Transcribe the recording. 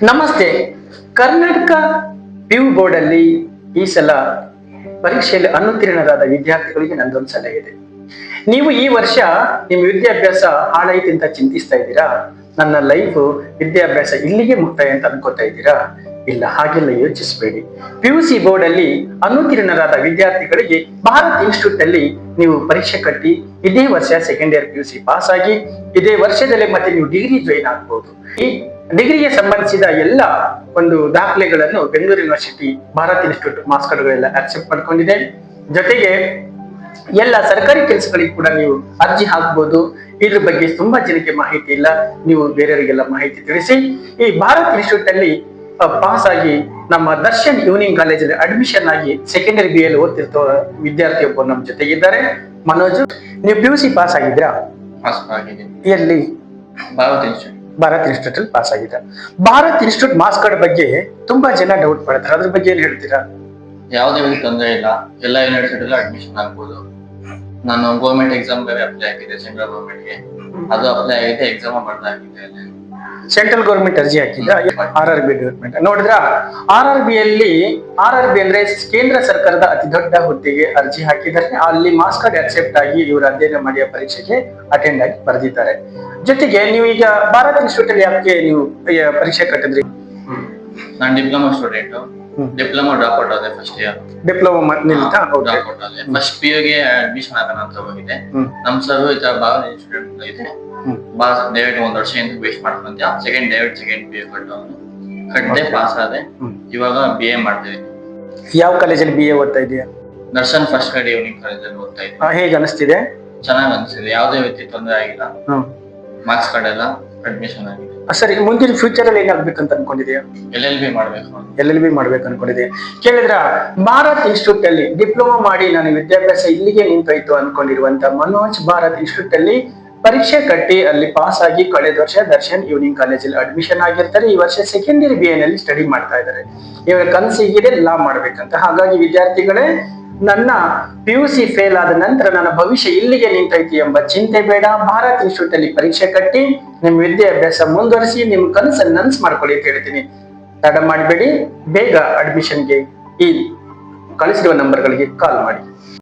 ನಮಸ್ತೆ. Karnataka PU board ಅಲ್ಲಿ ಈ ಸಲ ಪರೀಕ್ಷೆಯಲ್ಲಿ ಅನುತ್ತೀರ್ಣರಾದ ವಿದ್ಯಾರ್ಥಿಗಳಿಗೆ ನಂದೊಂದು ಸಲಹೆ ಇದೆ. ನೀವು ಈ ವರ್ಷ ನಿಮ್ಮ ವಿದ್ಯಾಭ್ಯಾಸ ಹಾಳಾಯ್ತು ಅಂತ ಚಿಂತಿಸ್ತಾ ಇದ್ದೀರಾ? ನನ್ನ ಲೈಫ್ ವಿದ್ಯಾಭ್ಯಾಸ ಇಲ್ಲಿಗೆ ಮುಕ್ತಾಯ ಅಂತ ಅನ್ಕೋತಾ ಇದ್ದೀರಾ? ಇಲ್ಲ, ಹಾಗೆಲ್ಲ ಯೋಚಿಸಬೇಡಿ. PUC ಬೋರ್ಡ್ ಅಲ್ಲಿ ಅನುತ್ತೀರ್ಣರಾದ ವಿದ್ಯಾರ್ಥಿಗಳಿಗೆ ಭಾರತ್ ಇನ್ಸ್ಟಿಟ್ಯೂಟ್ ಅಲ್ಲಿ ನೀವು ಪರೀಕ್ಷೆ ಕಟ್ಟಿ ಇದೇ ವರ್ಷ ಸೆಕೆಂಡ್ ಇಯರ್ PUC ಪಾಸ್ ಆಗಿ ಇದೇ ವರ್ಷದಲ್ಲೇ ಮತ್ತೆ ನೀವು ಡಿಗ್ರಿ ಜಾಯಿನ್ ಆಗ್ಬಹುದು. ಈ ಡಿಗ್ರಿಗೆ ಸಂಬಂಧಿಸಿದ ಎಲ್ಲ ಒಂದು ದಾಖಲೆಗಳನ್ನು Bengaluru university Bharat institute marks ಕಾರ್ಡ್ಗಳೆಲ್ಲ ಆಕ್ಸೆಪ್ಟ್ ಮಾಡ್ಕೊಂಡಿದೆ. ಜೊತೆಗೆ ಎಲ್ಲ ಸರ್ಕಾರಿ ಕೆಲಸಗಳಿಗೆ ಕೂಡ ನೀವು ಅರ್ಜಿ ಹಾಕಬಹುದು. ಇದ್ರ ಬಗ್ಗೆ ತುಂಬಾ ಜನಕ್ಕೆ ಮಾಹಿತಿ ಇಲ್ಲ, ನೀವು ಬೇರೆಯವರಿಗೆಲ್ಲ ಮಾಹಿತಿ ತಿಳಿಸಿ. ಈ ಭಾರತ್ ಇನ್ಸ್ಟಿಟ್ಯೂಟ್ ಅಲ್ಲಿ ಪಾಸ್ ಆಗಿ ನಮ್ಮ ದರ್ಶನ್ ಈವ್ನಿಂಗ್ ಕಾಲೇಜಲ್ಲಿ ಅಡ್ಮಿಷನ್ ಆಗಿ ಸೆಕೆಂಡರಿ BA ಅಲ್ಲಿ ಓದ್ತಿರ್ತ ವಿದ್ಯಾರ್ಥಿ ಒಬ್ಬರು ನಮ್ಮ ಜೊತೆಗಿದ್ದಾರೆ. ಮನೋಜ್, ನೀವು PUC ಪಾಸ್ ಆಗಿದ್ರಾ? ಎಲ್ಲಿ? ಭಾರತ್ ಇನ್ಸ್ಟಿಟ್ಯೂಟ್ ಅಲ್ಲಿ ಪಾಸ್ ಆಗಿದೆ. ಭಾರತ್ ಇನ್ಸ್ಟಿಟ್ಯೂಟ್ ಮಾರ್ಕ್ಸ್ ಕಾರ್ಡ್ ಬಗ್ಗೆ ತುಂಬಾ ಜನ ಡೌಟ್ ಪಡ್ತಾರೆ, ಅದ್ರ ಬಗ್ಗೆ ಏನ್ ಹೇಳ್ತೀರಾ? ಯಾವುದೇ ತೊಂದರೆ ಇಲ್ಲ, ಎಲ್ಲ ಯೂನಿವರ್ಸಿಟಿ ಅಡ್ಮಿಷನ್ ಆಗ್ಬೋದು. ನಾನು ಗೌರ್ಮೆಂಟ್ ಎಕ್ಸಾಮ್ ಬೇರೆ ಅಪ್ಲೈ ಆಗಿದೆ, ಸೆಂಟ್ರಲ್ ಗೌರ್ಮೆಂಟ್ಗೆ. ಅದು ಅಪ್ಲೈ ಆಗಿದೆ, ಎಕ್ಸಾಮ್ ಬರ್ದಾಗಿದೆ. ಸೆಂಟ್ರಲ್ ಗೌರ್ಮೆಂಟ್ ಅರ್ಜಿ ಹಾಕಿದ್ದ RRB ಡಿಪಾರ್ಟ್ಮೆಂಟ್ ನೋಡಿದ್ರ. RRB ಅಂದ್ರೆ ಕೇಂದ್ರ ಸರ್ಕಾರದ ಅತಿ ದೊಡ್ಡ ಹುದ್ದೆಗೆ ಅರ್ಜಿ ಹಾಕಿದ್ದಾರೆ. ಅಲ್ಲಿ ಮಾರ್ಕ್ಸ್ ಕಾರ್ಡ್ ಅಕ್ಸೆಪ್ಟ್ ಆಗಿ ಇವರು ಅಧ್ಯಯನ ಮಾಡಿ ಪರೀಕ್ಷೆಗೆ ಅಟೆಂಡ್ ಆಗಿ ಬರೆದಿದ್ದಾರೆ. ಜೊತೆಗೆ ನೀವು ಈಗ ಭಾರತ್ ಇನ್ಸ್ಟಿಟ್ಯೂಟ್ ಅಲ್ಲಿ ಯಾಕೆ ನೀವು ಪರೀಕ್ಷೆ ಕಟ್ಟಿದ್ರಿ? ನಾನು diploma student, diploma drop out ಆದೆ first year. Diploma first PU ಗೆ ಅಡ್ಮಿಷನ್ ಆಗೋಣ ಅಂತ ಹೋಗಿದೆ. ನಮ್ ಸರ್ ಈ ತರ ಭಾರತ್ ಇನ್ಸ್ಟಿಟ್ಯೂಟ್ ಇದೆ, ದಯವಿಟ್ಟು ಒಂದ್ ವರ್ಷ ಎಂದು ವೇಸ್ಟ್ ಮಾಡ್ಕೊಂತ ಸೆಕೆಂಡ್ PU ಕಟ್ಟದೆ ಪಾಸ್ ಆದೆ. ಇವಾಗ BA ಮಾಡ್ತಿದ್ದೀನಿ. ಯಾವ ಕಾಲೇಜಲ್ಲಿ BA ಓದ್ತಾ ಇದೀಯಾ? ದರ್ಶನ್ ಫಸ್ಟ್ ಗ್ರೇಡ್ ಈವ್ನಿಂಗ್ ಕಾಲೇಜಲ್ಲಿ ಓದ್ತಾ ಇದ್ದೀನಿ. ಹೇಗೆ ಅನಿಸ್ತಿದೆ? ಚೆನ್ನಾಗ್ ಅನ್ಸಿದೆ, ಯಾವುದೇ ವ್ಯಕ್ತಿ ತೊಂದರೆ ಆಗಿಲ್ಲ. ಮಾರ್ಕ್ಸ್ ಕಾರ್ಡ್ ಎಲ್ಲ ಅಡ್ಮಿಷನ್ ಆಗಿದೆ. ಸರಿ, ಮುಂದಿನ ಫ್ಯೂಚರ್ ಅಲ್ಲಿ ಏನಾಗ್ಬೇಕಂತ ಅನ್ಕೊಂಡಿದ್ಯಾ? LLB ಮಾಡ್ಬೇಕು. LLB ಮಾಡ್ಬೇಕು ಅನ್ಕೊಂಡಿದ್ಯಾ? ಕೇಳಿದ್ರ, ಭಾರತ್ ಇನ್ಸ್ಟಿಟ್ಯೂಟ್ ಅಲ್ಲಿ ಡಿಪ್ಲೊಮಾ ಮಾಡಿ ನಾನು ವಿದ್ಯಾಭ್ಯಾಸ ಇಲ್ಲಿಗೆ ನಿಂತೋಯ್ತು ಅನ್ಕೊಂಡಿರುವಂತ ಮನೋಜ್ ಭಾರತ್ ಇನ್ಸ್ಟಿಟ್ಯೂಟ್ ಅಲ್ಲಿ ಪರೀಕ್ಷೆ ಕಟ್ಟಿ ಅಲ್ಲಿ ಪಾಸ್ ಆಗಿ ಕಳೆದ ವರ್ಷ ದರ್ಶನ್ ಈವ್ನಿಂಗ್ ಕಾಲೇಜಲ್ಲಿ ಅಡ್ಮಿಷನ್ ಆಗಿರ್ತಾರೆ. ಈ ವರ್ಷ ಸೆಕೆಂಡ್ ಇಯರ್ BA ನಲ್ಲಿ ಸ್ಟಡಿ ಮಾಡ್ತಾ ಇದ್ದಾರೆ. ಇವಾಗ ಕನಸಿಗಿದೆ ಲಾ ಮಾಡ್ಬೇಕಂತ. ಹಾಗಾಗಿ ವಿದ್ಯಾರ್ಥಿಗಳೇ, ನನ್ನ PUC ಫೇಲ್ ಆದ ನಂತರ ನನ್ನ ಭವಿಷ್ಯ ಇಲ್ಲಿಗೆ ನಿಂತೈತಿ ಎಂಬ ಚಿಂತೆ ಬೇಡ. ಭಾರತ್ ಇನ್ಸ್ಟಿಟ್ಯೂಟ್ ಅಲ್ಲಿ ಪರೀಕ್ಷೆ ಕಟ್ಟಿ ನಿಮ್ಮ ವಿದ್ಯಾಭ್ಯಾಸ ಮುಂದುವರಿಸಿ ನಿಮ್ಮ ಕನಸನ್ನು ನನಸು ಮಾಡ್ಕೊಳ್ಳಿ ಅಂತ ಹೇಳ್ತೀನಿ. ತಡ ಮಾಡಬೇಡಿ, ಬೇಗ ಅಡ್ಮಿಷನ್ಗೆ ಈ ಕಳಿಸಿರುವ ನಂಬರ್ಗಳಿಗೆ ಕಾಲ್ ಮಾಡಿ.